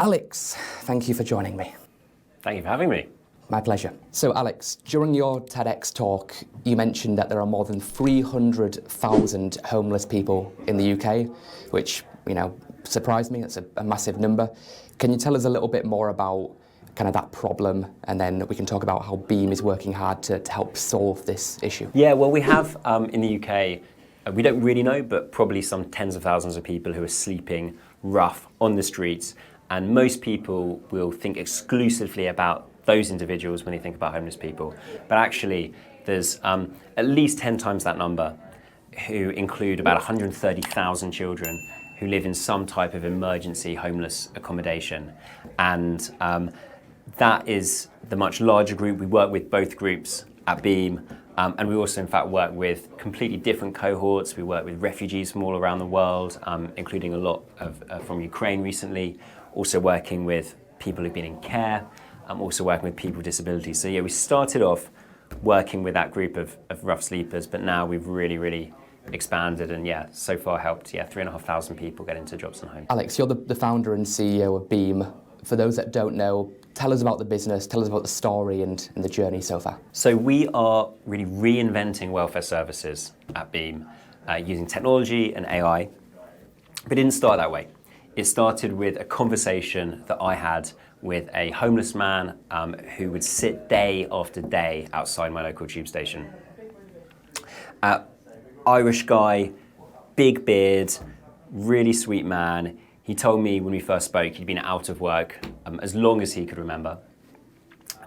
Alex, thank you for joining me. Thank you for having me. My pleasure. So Alex, during your TEDx talk, you mentioned that there are more than 300,000 homeless people in the UK, which, surprised me. It's a massive number. Can you tell us a little bit more about kind of that problem, and then we can talk about how Beam is working hard to help solve this issue? Yeah, well, we have in the UK, we don't really know, but probably some tens of thousands of people who are sleeping rough on the streets. And most people will think exclusively about those individuals when they think about homeless people. But actually, there's at least 10 times that number who include about 130,000 children who live in some type of emergency homeless accommodation. And that is the much larger group. We work with both groups at Beam. And we also, in fact, work with completely different cohorts. We work with refugees from all around the world, including a lot from Ukraine recently. Also working with people who've been in care. Also working with people with disabilities. So yeah, we started off working with that group of rough sleepers, but now we've really expanded and so far helped 3,500 people get into jobs and homes. Alex, you're the founder and CEO of Beam. For those that don't know, tell us about the business, tell us about the story and the journey so far. So we are really reinventing welfare services at Beam using technology and AI, but it didn't start that way. It started with a conversation that I had with a homeless man who would sit day after day outside my local tube station. Irish guy, big beard, really sweet man. He told me when we first spoke he'd been out of work as long as he could remember.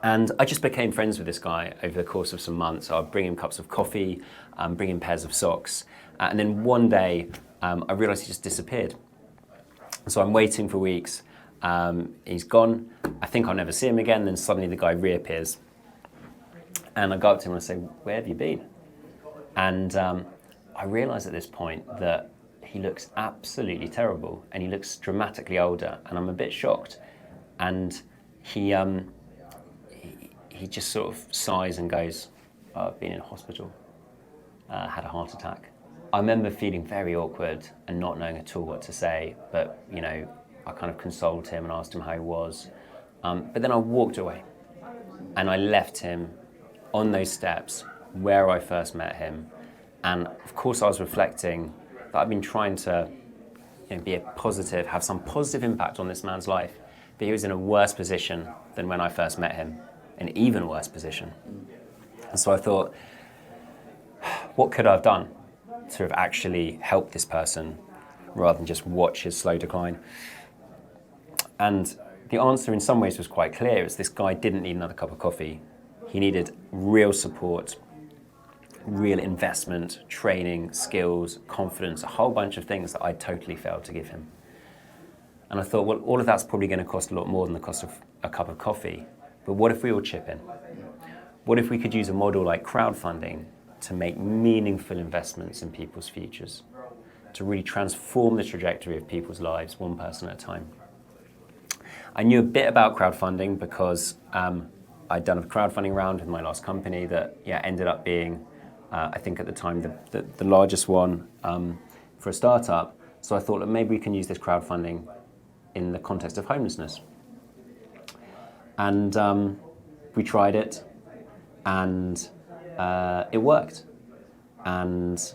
And I just became friends with this guy over the course of some months. I'd bring him cups of coffee, bring him pairs of socks. And then one day I realized he just disappeared. So I'm waiting for weeks. He's gone. I think I'll never see him again. Then suddenly the guy reappears. And I go up to him and I say, "Where have you been?" And I realize at this point that he looks absolutely terrible and he looks dramatically older, and I'm a bit shocked. And he just sort of sighs and goes, "Oh, I've been in hospital, had a heart attack." I remember feeling very awkward and not knowing at all what to say, but I kind of consoled him and asked him how he was. But then I walked away and I left him on those steps where I first met him. And of course I was reflecting that I've been trying to be a positive, have some positive impact on this man's life, but he was in a worse position than when I first met him, an even worse position. And so I thought, what could I have done to have actually helped this person rather than just watch his slow decline? And the answer in some ways was quite clear. It's this guy didn't need another cup of coffee. He needed real support, real investment, training, skills, confidence, a whole bunch of things that I totally failed to give him. And I thought, well, all of that's probably going to cost a lot more than the cost of a cup of coffee. But what if we all chip in? What if we could use a model like crowdfunding to make meaningful investments in people's futures, to really transform the trajectory of people's lives, one person at a time? I knew a bit about crowdfunding because I'd done a crowdfunding round with my last company that ended up being, I think at the time, the largest one for a startup. So I thought that maybe we can use this crowdfunding in the context of homelessness. And we tried it, and it worked. And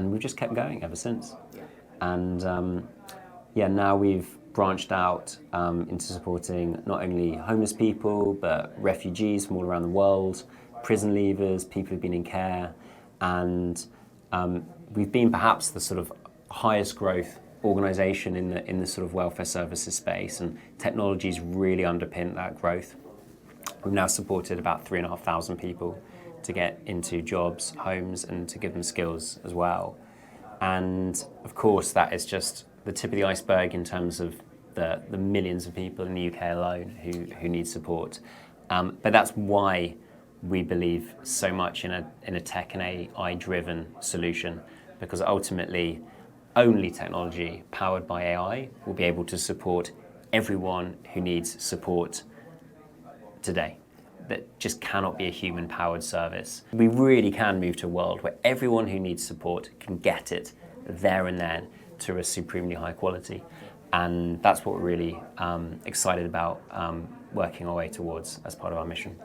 we've just kept going ever since. And now we've branched out into supporting not only homeless people, but refugees from all around the world, prison leavers, people who've been in care. And we've been perhaps the sort of highest growth organisation in the sort of welfare services space, and technology's really underpinned that growth. We've now supported about 3,500 people to get into jobs, homes, and to give them skills as well. And of course, that is just the tip of the iceberg in terms of the millions of people in the UK alone who need support. But that's why we believe so much in a tech and AI-driven solution, because ultimately only technology powered by AI will be able to support everyone who needs support today. That just cannot be a human-powered service. We really can move to a world where everyone who needs support can get it there and then to a supremely high quality. And that's what we're really excited about working our way towards as part of our mission.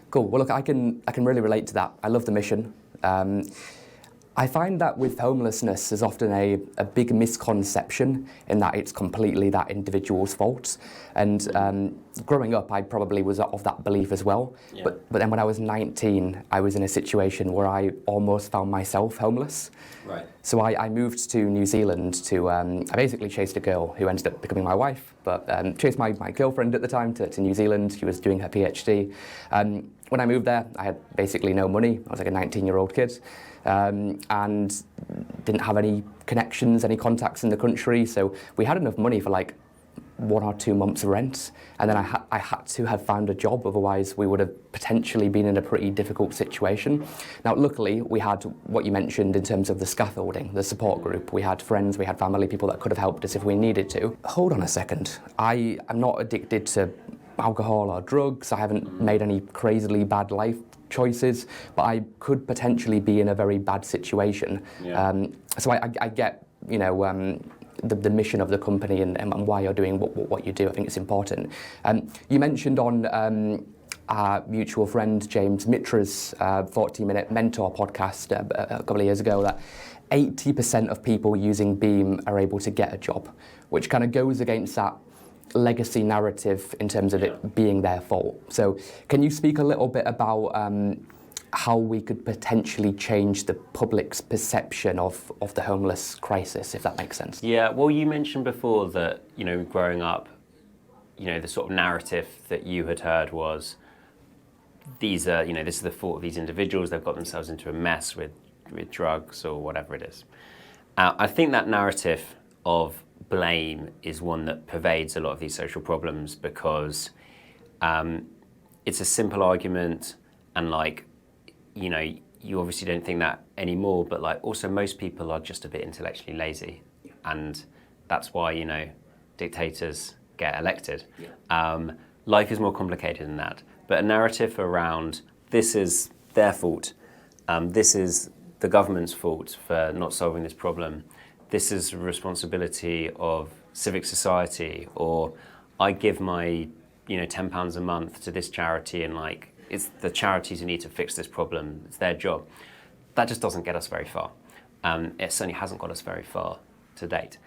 Cool. Well, look, I can really relate to that. I love the mission. I find that with homelessness, there's often a big misconception in that it's completely that individual's fault. And growing up, I probably was of that belief as well. Yeah. But then when I was 19, I was in a situation where I almost found myself homeless. Right. So I moved to New Zealand to, I basically chased a girl who ended up becoming my wife, but chased my girlfriend at the time to New Zealand. She was doing her PhD. When I moved there, I had basically no money. I was like a 19-year-old kid. And didn't have any connections, any contacts in the country. So we had enough money for like 1 or 2 months rent. And then I had to have found a job, otherwise we would have potentially been in a pretty difficult situation. Now, luckily, we had what you mentioned in terms of the scaffolding, the support group. We had friends, we had family, people that could have helped us if we needed to. Hold on a second. I am not addicted to alcohol or drugs. I haven't made any crazily bad life choices, but I could potentially be in a very bad situation. Yeah. So I get, you know, the mission of the company and why you're doing what you do. I think it's important. You mentioned on our mutual friend James Mitra's 40-minute mentor podcast a couple of years ago that 80% of people using Beam are able to get a job, which kind of goes against that legacy narrative in terms of it being their fault. So can you speak a little bit about how we could potentially change the public's perception of the homeless crisis, if that makes sense? Yeah, well, you mentioned before that, you know, growing up, you know, the sort of narrative that you had heard was these are, you know, this is the fault of these individuals, they've got themselves into a mess with drugs or whatever it is. I think that narrative of blame is one that pervades a lot of these social problems because it's a simple argument, and like, you know, you obviously don't think that anymore, but like also most people are just a bit intellectually lazy, and that's why, you know, dictators get elected. Life is more complicated than that, but a narrative around this is their fault, this is the government's fault for not solving this problem, this is the responsibility of civic society, or I give my, you know, £10 a month to this charity and like it's the charities who need to fix this problem, it's their job. That just doesn't get us very far. It certainly hasn't got us very far to date.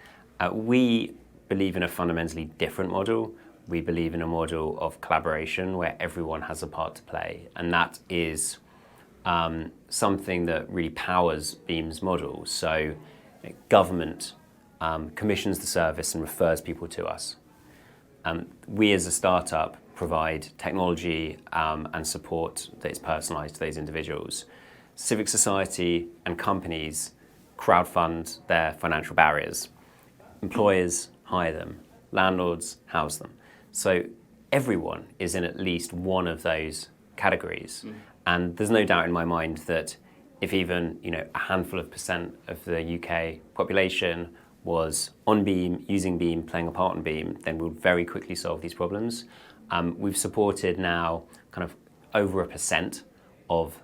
We believe in a fundamentally different model. We believe in a model of collaboration where everyone has a part to play, and that is something that really powers Beam's model. So government commissions the service and refers people to us. We as a startup provide technology and support that is personalised to those individuals. Civic society and companies crowdfund their financial barriers. Employers hire them. Landlords house them. So everyone is in at least one of those categories. And there's no doubt in my mind that if even, you know, a handful of percent of the UK population was on Beam, using Beam, playing a part in Beam, then we'll very quickly solve these problems. We've supported now kind of over 1% of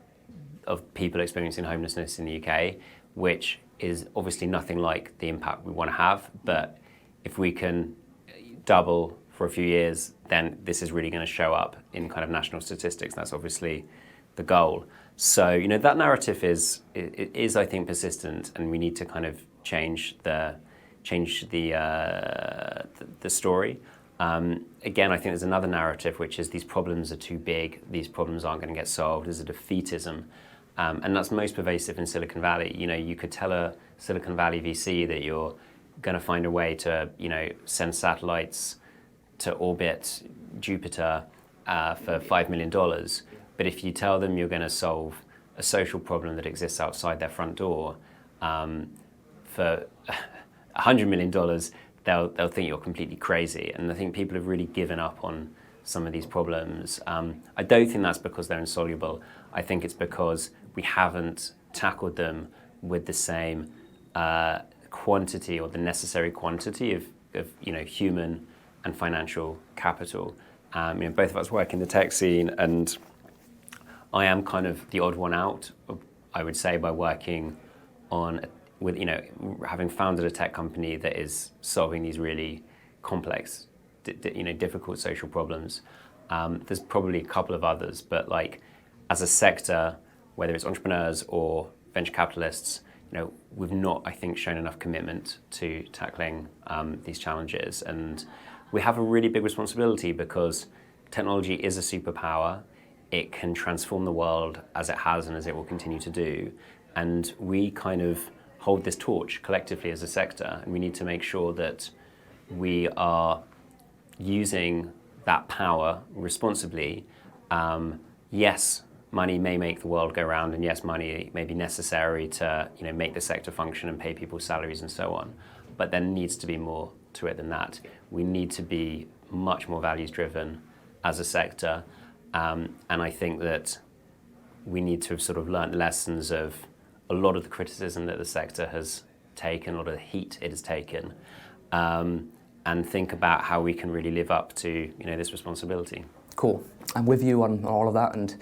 people experiencing homelessness in the UK, which is obviously nothing like the impact we want to have. But if we can double for a few years, then this is really going to show up in kind of national statistics. That's obviously the goal. So, you know, that narrative is I think, persistent, and we need to kind of change the story. Again, I think there's another narrative, which is these problems are too big, these problems aren't going to get solved. There's a defeatism, and that's most pervasive in Silicon Valley. You know, you could tell a Silicon Valley VC that you're going to find a way to, you know, send satellites to orbit Jupiter for $5 million. But if you tell them you're going to solve a social problem that exists outside their front door for $100 million, they'll think you're completely crazy. And I think people have really given up on some of these problems. I don't think that's because they're insoluble. I think it's because we haven't tackled them with the same quantity or the necessary quantity of you know, human and financial capital. You know, both of us work in the tech scene, and I am kind of the odd one out, I would say, by working on with, having founded a tech company that is solving these really complex, difficult social problems, there's probably a couple of others, but like as a sector, whether it's entrepreneurs or venture capitalists, we've not, I think, shown enough commitment to tackling these challenges. And we have a really big responsibility because technology is a superpower. It can transform the world as it has and as it will continue to do. And we kind of hold this torch collectively as a sector, and we need to make sure that we are using that power responsibly. Yes, money may make the world go round, and yes, money may be necessary to make the sector function and pay people's salaries and so on. But there needs to be more to it than that. We need to be much more values driven as a sector, and I think that we need to have sort of learnt lessons of a lot of the criticism that the sector has taken, a lot of the heat it has taken, and think about how we can really live up to this responsibility. Cool. I'm with you on all of that, and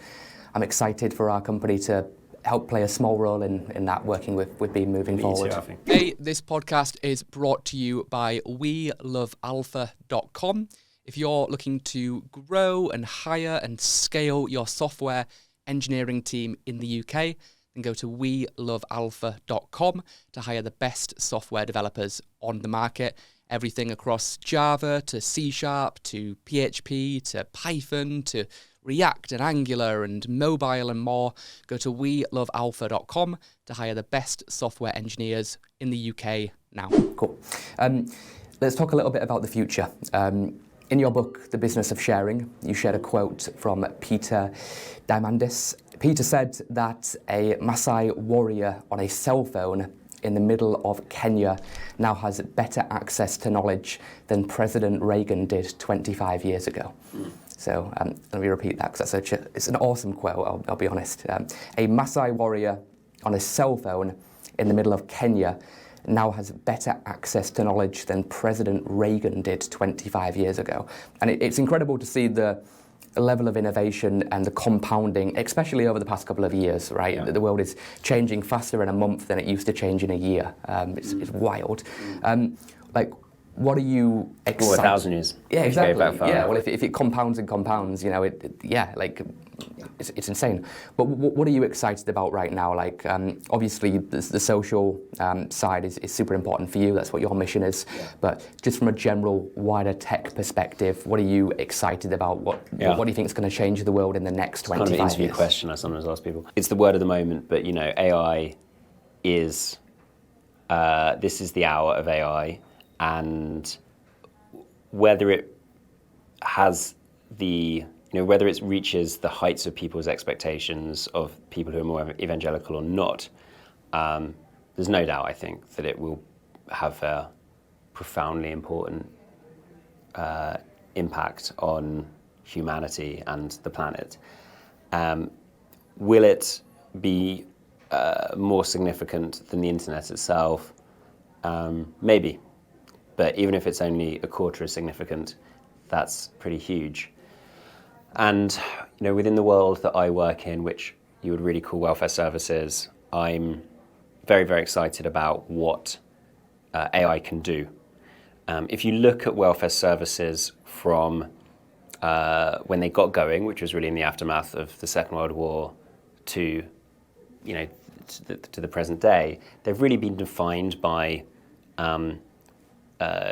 I'm excited for our company to help play a small role in that, working with Beam moving forward. Too, Alfie. Hey, this podcast is brought to you by WeLoveAlpha.com. If you're looking to grow and hire and scale your software engineering team in the UK, then go to WeLoveAlpha.com to hire the best software developers on the market. Everything across Java to C# to PHP to Python to React and Angular and mobile and more. Go to WeLoveAlpha.com to hire the best software engineers in the UK now. Cool. Let's talk a little bit about the future. In your book, The Business of Sharing, you shared a quote from Peter Diamandis. Peter said that a Maasai warrior on a cell phone in the middle of Kenya now has better access to knowledge than President Reagan did 25 years ago. So let me repeat that, because it's an awesome quote, I'll be honest. A Maasai warrior on a cell phone in the middle of Kenya now has better access to knowledge than President Reagan did 25 years ago. And it's incredible to see the level of innovation and the compounding, especially over the past couple of years, right? Yeah. The world is changing faster in a month than it used to change in a year. It's wild. What are you excited? 1,000 years. Yeah, exactly. Yeah, well, if it compounds and compounds, it's insane. But what are you excited about right now? Obviously, the social side is super important for you. That's what your mission is. Yeah. But just from a general, wider tech perspective, what are you excited about? What do you think is going to change the world in the next 25 years? It's kind of an interview question I sometimes ask people. It's the word of the moment, but AI is, this is the hour of AI. And whether it has whether it reaches the heights of people's expectations of people who are more evangelical or not, there's no doubt, I think, that it will have a profoundly important impact on humanity and the planet. Will it be more significant than the internet itself? Maybe. But even if it's only a quarter as significant, that's pretty huge. And within the world that I work in, which you would really call welfare services, I'm very, very excited about what AI can do. If you look at welfare services from when they got going, which was really in the aftermath of the Second World War, to the present day, they've really been defined by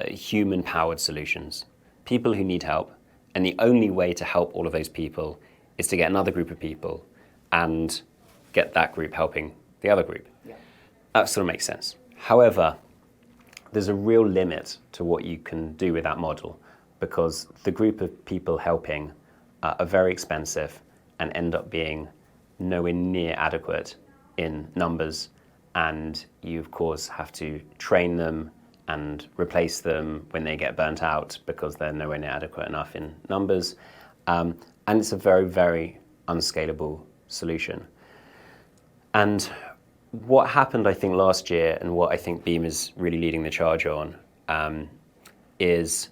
human-powered solutions, people who need help, and the only way to help all of those people is to get another group of people and get that group helping the other group. Yeah. That sort of makes sense. However, there's a real limit to what you can do with that model, because the group of people helping are very expensive and end up being nowhere near adequate in numbers, and you, of course, have to train them and replace them when they get burnt out because they're nowhere near adequate enough in numbers. And it's a very, very unscalable solution. And what happened, I think, last year, and what I think Beam is really leading the charge on, is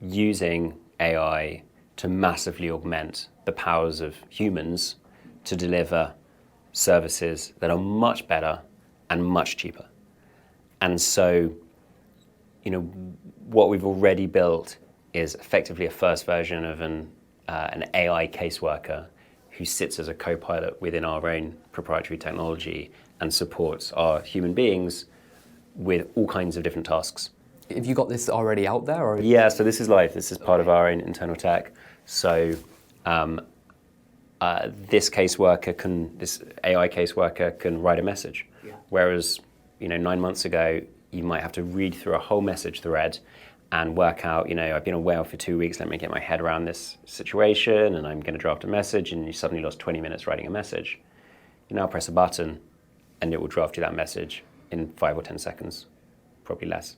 using AI to massively augment the powers of humans to deliver services that are much better and much cheaper. And so, what we've already built is effectively a first version of an AI caseworker who sits as a co-pilot within our own proprietary technology and supports our human beings with all kinds of different tasks. Have you got this already out there? Or? Yeah, so this is live. This is part of our own internal tech. So this AI caseworker can write a message. Yeah. Whereas, 9 months ago, you might have to read through a whole message thread and work out, I've been away for 2 weeks, let me get my head around this situation, and I'm going to draft a message, and you suddenly lost 20 minutes writing a message. You now press a button, and it will draft you that message in 5 or 10 seconds, probably less.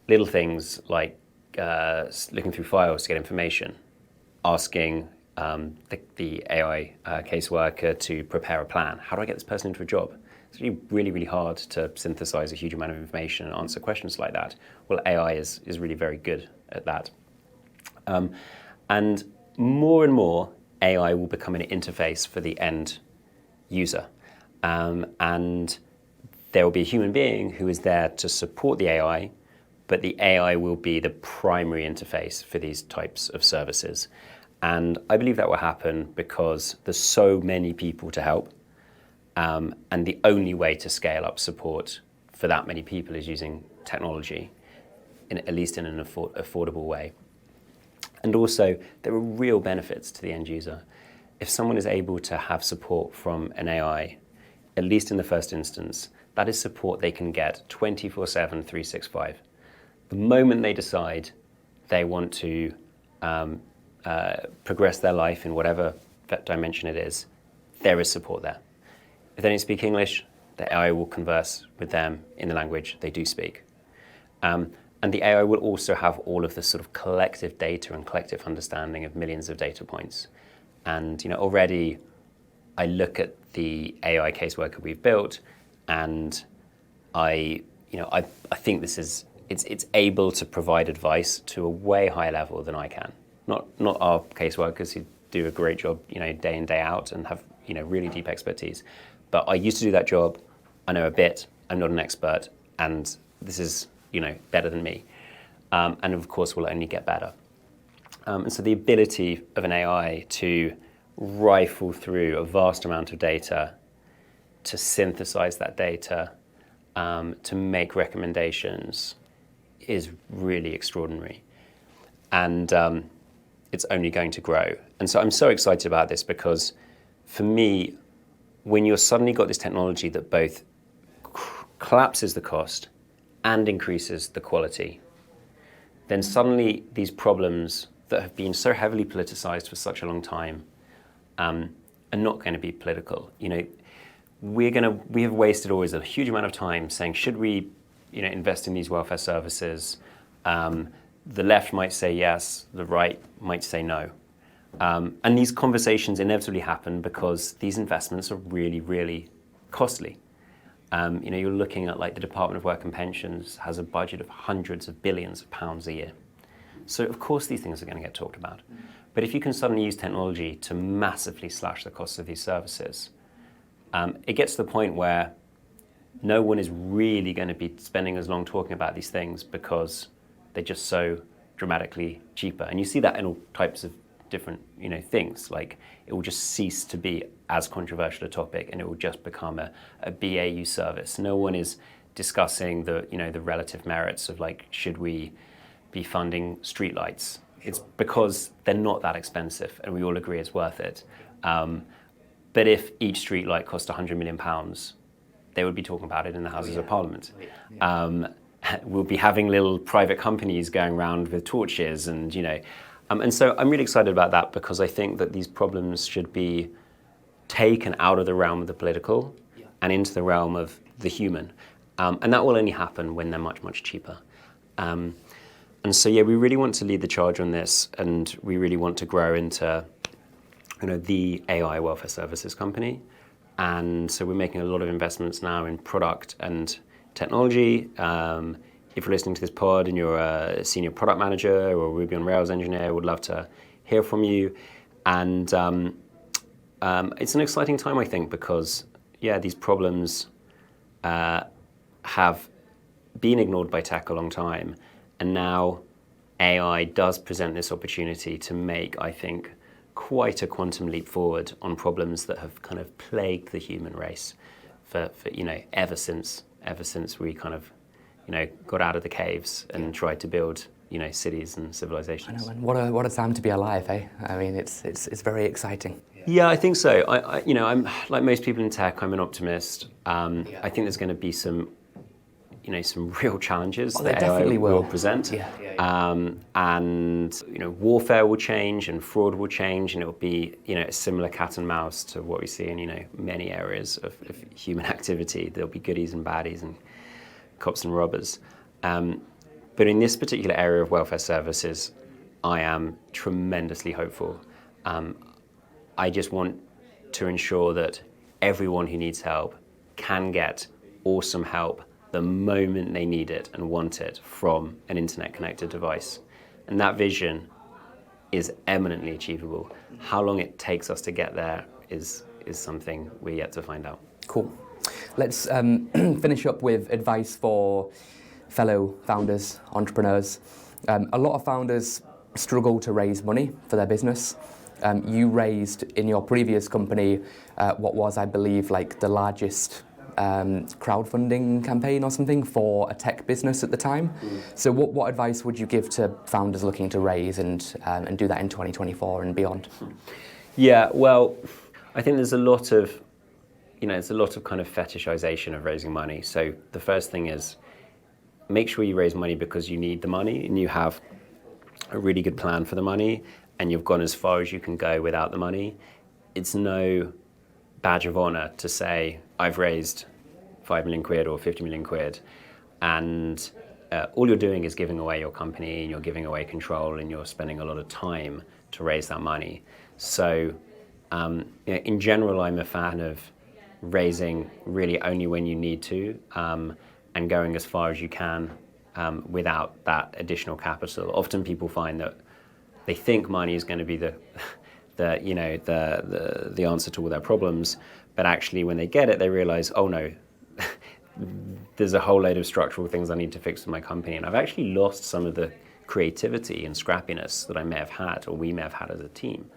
Little things like looking through files to get information, asking the AI caseworker to prepare a plan. How do I get this person into a job? It's really, really, really hard to synthesize a huge amount of information and answer questions like that. Well, AI is really very good at that. And more, AI will become an interface for the end user. And there will be a human being who is there to support the AI, but the AI will be the primary interface for these types of services. And I believe that will happen because there's so many people to help. And the only way to scale up support for that many people is using technology, at least in an affordable way. And also, there are real benefits to the end user. If someone is able to have support from an AI, at least in the first instance, that is support they can get 24/7, 365. The moment they decide they want to progress their life in whatever dimension it is, there is support there. If they don't speak English, the AI will converse with them in the language they do speak. And the AI will also have all of the sort of collective data and collective understanding of millions of data points. And already I look at the AI caseworker we've built, and I think it's able to provide advice to a way higher level than I can. Not our caseworkers who do a great job, day in, day out, and have really deep expertise. But I used to do that job. I know a bit. I'm not an expert, and this is better than me. And of course, will only get better. And so the ability of an AI to rifle through a vast amount of data, to synthesize that data, to make recommendations, is really extraordinary. And it's only going to grow. And so I'm so excited about this because, for me, when you've suddenly got this technology that both collapses the cost and increases the quality, then suddenly these problems that have been so heavily politicized for such a long time are not going to be political. We have wasted always a huge amount of time saying, should we invest in these welfare services? The left might say yes, the right might say no. And these conversations inevitably happen because these investments are really, really costly. You're looking at the Department of Work and Pensions has a budget of hundreds of billions of pounds a year. So of course these things are going to get talked about. But if you can suddenly use technology to massively slash the costs of these services, it gets to the point where no one is really going to be spending as long talking about these things because they're just so dramatically cheaper. And you see that in all types of different things. It will just cease to be as controversial a topic, and it will just become a BAU service. No one is discussing the relative merits of should we be funding streetlights. It's because they're not that expensive, and we all agree it's worth it. But if each streetlight cost £100 million, they would be talking about it in the Houses of Parliament. We'll be having little private companies going around with torches, and and so I'm really excited about that because I think that these problems should be taken out of the realm of the political and into the realm of the human. And that will only happen when they're much, much cheaper. And so, we really want to lead the charge on this, and we really want to grow into the AI welfare services company. And so we're making a lot of investments now in product and technology. If you're listening to this pod and you're a senior product manager or Ruby on Rails engineer, would love to hear from you. And it's an exciting time, I think, because these problems have been ignored by tech a long time, and now AI does present this opportunity to make, I think, quite a quantum leap forward on problems that have kind of plagued the human race for ever since we kind of got out of the caves and tried to build cities and civilizations. I know, and what a time to be alive, eh? I mean, it's very exciting. Yeah, I think so. I'm like most people in tech. I'm an optimist. I think there's going to be some real challenges that AI will present. And warfare will change and fraud will change, and it will be a similar cat and mouse to what we see in many areas of human activity. There'll be goodies and baddies and cops and robbers. But in this particular area of welfare services, I am tremendously hopeful. I just want to ensure that everyone who needs help can get awesome help the moment they need it and want it from an internet-connected device. And that vision is eminently achievable. How long it takes us to get there is something we're yet to find out. Cool. Let's finish up with advice for fellow founders, entrepreneurs. A lot of founders struggle to raise money for their business. You raised in your previous company what was, I believe, like the largest crowdfunding campaign or something for a tech business at the time. So what advice would you give to founders looking to raise and do that in 2024 and beyond? Yeah, well, I think there's a lot of kind of fetishization of raising money. So the first thing is make sure you raise money because you need the money and you have a really good plan for the money and you've gone as far as you can go without the money. It's no badge of honor to say, I've raised 5 million quid or 50 million quid, and all you're doing is giving away your company and you're giving away control and you're spending a lot of time to raise that money. So in general, I'm a fan of raising really only when you need to and going as far as you can without that additional capital. Often people find that they think money is going to be the answer to all their problems, but actually when they get it, they realize, oh no, there's a whole load of structural things I need to fix with my company, and I've actually lost some of the creativity and scrappiness that I may have had, or we may have had as a team.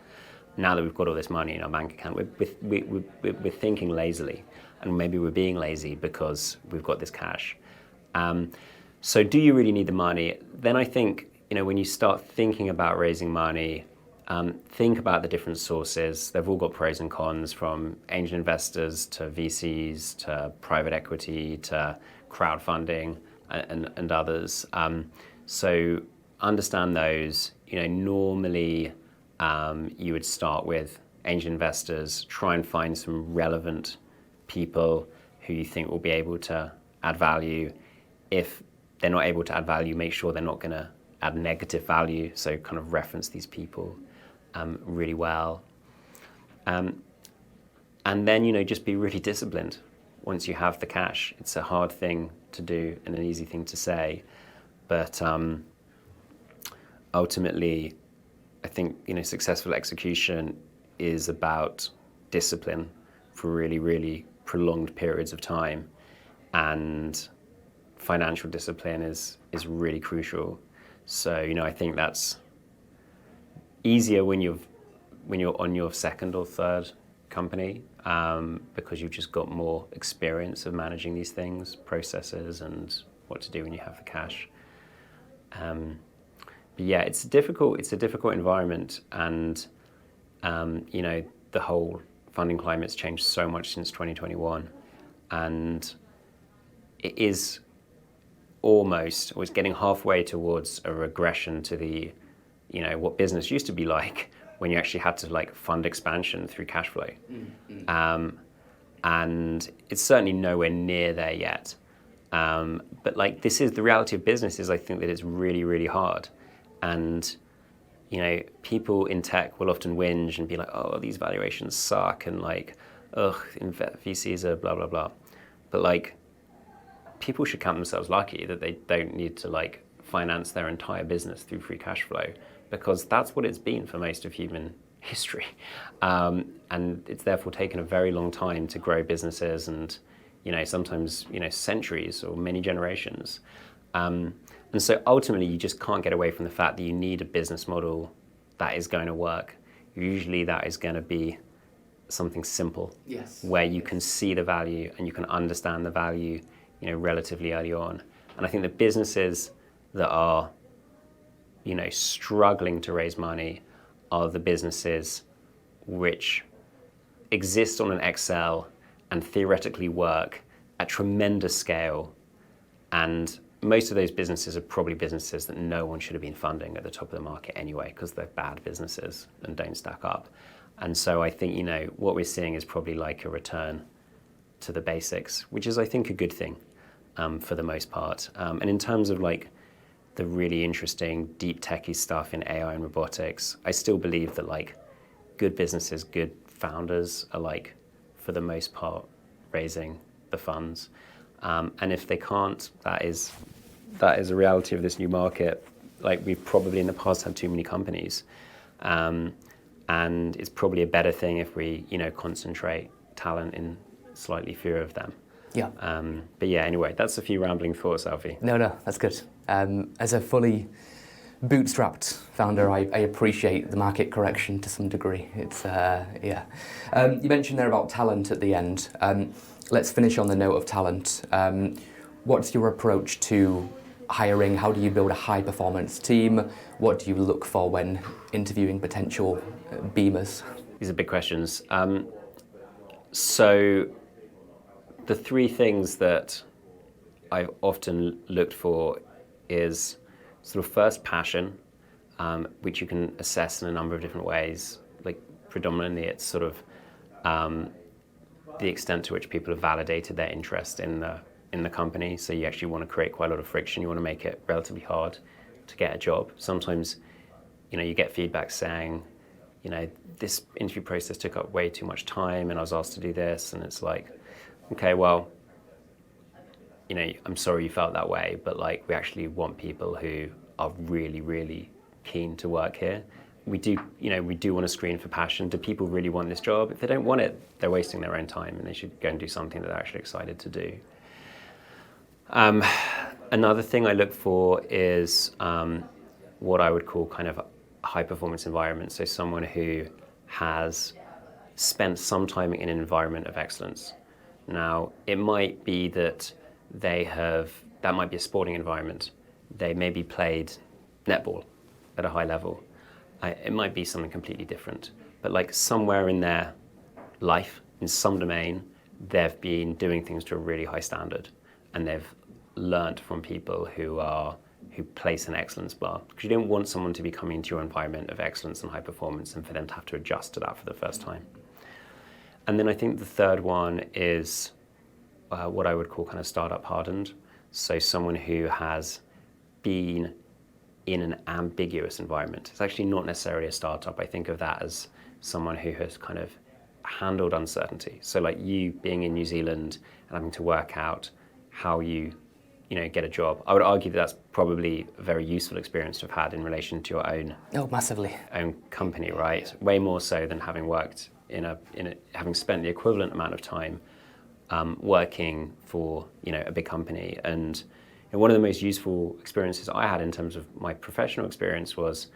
Now that we've got all this money in our bank account, we're thinking lazily, and maybe we're being lazy because we've got this cash. So do you really need the money? Then I think, when you start thinking about raising money, think about the different sources. They've all got pros and cons, from angel investors to VCs to private equity to crowdfunding and others. So understand those. Normally you would start with angel investors, try and find some relevant people who you think will be able to add value. If they're not able to add value, make sure they're not going to add negative value. So kind of reference these people really well. And then, just be really disciplined once you have the cash. It's a hard thing to do and an easy thing to say. But ultimately, I think, successful execution is about discipline for really, really prolonged periods of time. And financial discipline is really crucial. So, I think that's easier when you're on your second or third company because you've just got more experience of managing these things, processes, and what to do when you have the cash. But yeah, it's a difficult environment, and the whole funding climate's changed so much since 2021, and it is almost getting halfway towards a regression to the what business used to be like when you actually had to fund expansion through cash flow. And it's certainly nowhere near there yet. But this is the reality of business, is I think that it's really, really hard. And people in tech will often whinge and be like, oh, these valuations suck, and VCs are blah, blah, blah. But people should count themselves lucky that they don't need to finance their entire business through free cash flow, because that's what it's been for most of human history. And it's therefore taken a very long time to grow businesses and sometimes, centuries or many generations. And so ultimately, you just can't get away from the fact that you need a business model that is going to work. Usually that is going to be something simple, Yes. where you can see the value and you can understand the value, relatively early on. And I think the businesses that are, struggling to raise money are the businesses which exist on an Excel and theoretically work at tremendous scale. And most of those businesses are probably businesses that no one should have been funding at the top of the market anyway, because they're bad businesses and don't stack up. And so I think, what we're seeing is probably like a return to the basics, which is, I think, a good thing for the most part. And in terms of like the really interesting, deep techie stuff in AI and robotics, I still believe that like good businesses, good founders are like, for the most part, raising the funds. And if they can't, that is a reality of this new market. Like, we've probably in the past had too many companies. And it's probably a better thing if we, concentrate talent in slightly fewer of them. Yeah. But yeah, anyway, that's a few rambling thoughts, Alfie. No, that's good. As a fully bootstrapped founder, I appreciate the market correction to some degree. It's, yeah. You mentioned there about talent at the end. Let's finish on the note of talent. What's your approach to hiring? How do you build a high-performance team? What do you look for when interviewing potential beamers? These are big questions. So the three things that I've often looked for is sort of first passion, which you can assess in a number of different ways. Like, predominantly it's sort of the extent to which people have validated their interest in the company. So you actually want to create quite a lot of friction. You want to make it relatively hard to get a job. Sometimes, you get feedback saying, this interview process took up way too much time and I was asked to do this. And it's like, okay, well, I'm sorry you felt that way, but like, we actually want people who are really, really keen to work here. We do want to screen for passion. Do people really want this job? If they don't want it, they're wasting their own time and they should go and do something that they're actually excited to do. Another thing I look for is what I would call kind of a high-performance environment. So someone who has spent some time in an environment of excellence. Now, it might be that that might be a sporting environment. They maybe played netball at a high level. It might be something completely different. But like, somewhere in their life, in some domain, they've been doing things to a really high standard. And they've learnt from people who place an excellence bar. Because you don't want someone to be coming into your environment of excellence and high performance and for them to have to adjust to that for the first time. And then I think the third one is what I would call kind of startup hardened. So someone who has been in an ambiguous environment. It's actually not necessarily a startup. I think of that as someone who has kind of handled uncertainty. So like you being in New Zealand and having to work out how you get a job. I would argue that that's probably a very useful experience to have had in relation to your own massively own company, right? Way more so than having worked having spent the equivalent amount of time working for a big company. And one of the most useful experiences I had in terms of my professional experience was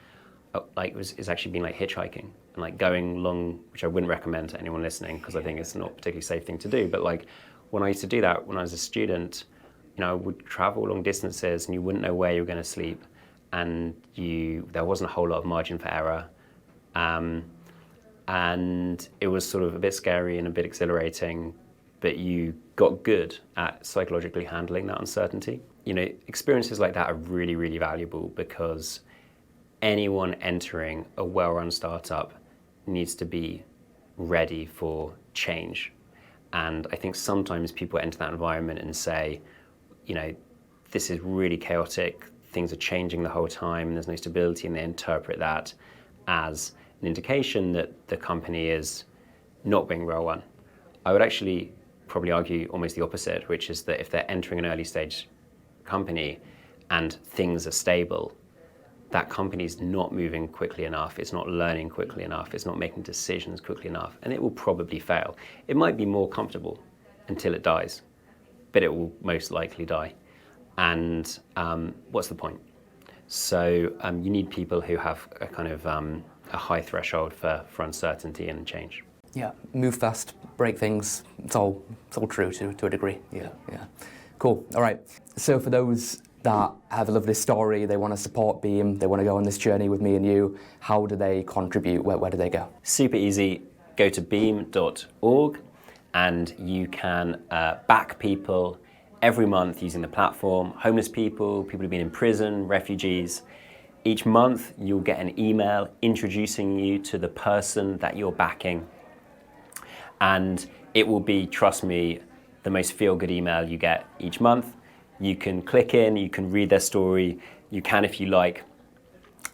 actually being like hitchhiking and like going long, which I wouldn't recommend to anyone listening because I think it's not a particularly safe thing to do. But like when I used to do that when I was a student, I would travel long distances and you wouldn't know where you were going to sleep, and there wasn't a whole lot of margin for error. And it was sort of a bit scary and a bit exhilarating, but you got good at psychologically handling that uncertainty. Experiences like that are really, really valuable because anyone entering a well-run startup needs to be ready for change. And I think sometimes people enter that environment and say, this is really chaotic, things are changing the whole time, and there's no stability, and they interpret that as an indication that the company is not being well run. I would actually probably argue almost the opposite, which is that if they're entering an early stage company and things are stable, that company's not moving quickly enough, it's not learning quickly enough, it's not making decisions quickly enough, and it will probably fail. It might be more comfortable until it dies. but it will most likely die. And what's the point? So you need people who have a kind of a high threshold for uncertainty and change. Yeah, move fast, break things. It's all true to a degree. Yeah. Cool. All right. So for those that have a lovely story, they want to support Beam, they want to go on this journey with me and you, how do they contribute? Where do they go? Super easy. Go to beam.org and you can back people every month using the platform. Homeless people, people who've been in prison, refugees. Each month you'll get an email introducing you to the person that you're backing. And it will be, trust me, the most feel-good email you get each month. You can click in, you can read their story, you can, if you like,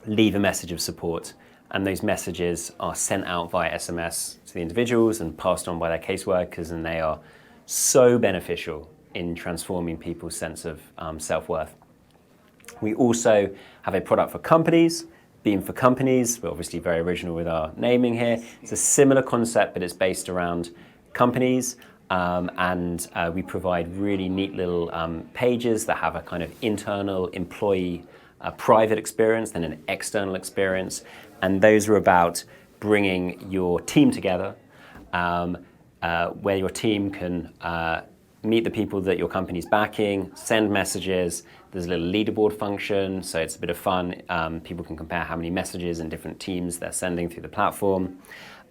leave a message of support. And those messages are sent out via SMS to the individuals and passed on by their caseworkers, and they are so beneficial in transforming people's sense of self-worth. We also have a product for companies, Beam for Companies. We're obviously very original with our naming here. It's a similar concept, but it's based around companies. And we provide really neat little pages that have a kind of internal employee private experience and an external experience. And those are about bringing your team together, where your team can meet the people that your company's backing, send messages. There's a little leaderboard function, so it's a bit of fun. People can compare how many messages and different teams they're sending through the platform.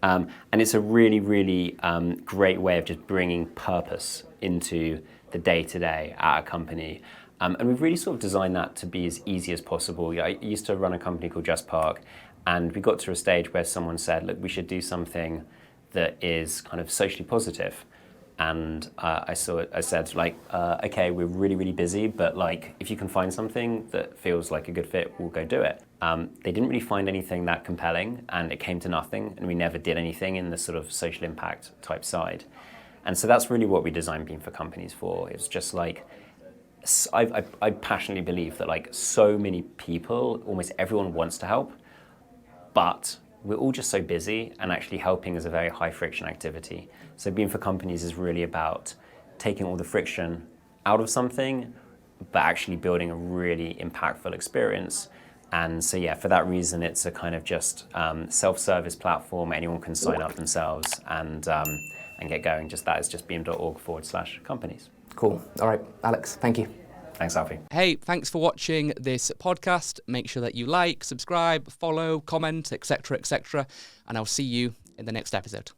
And it's a really, really great way of just bringing purpose into the day-to-day at a company. And we've really sort of designed that to be as easy as possible. I used to run a company called Just Park, and we got to a stage where someone said, look, we should do something that is kind of socially positive. And I said, like, okay, we're really, really busy, but like, if you can find something that feels like a good fit, we'll go do it. They didn't really find anything that compelling, and it came to nothing, and we never did anything in the sort of social impact type side. And so that's really what we designed Beam for Companies for. It's just like, I passionately believe that like so many people, almost everyone wants to help, but we're all just so busy, and actually helping is a very high friction activity. So Beam for Companies is really about taking all the friction out of something, but actually building a really impactful experience. And so yeah, for that reason, it's a kind of just self-service platform. Anyone can sign up themselves and get going. That is just beam.org/companies. Cool. All right, Alex, thank you. Thanks, Alfie. Hey, thanks for watching this podcast. Make sure that you like, subscribe, follow, comment, etc., etc. And I'll see you in the next episode.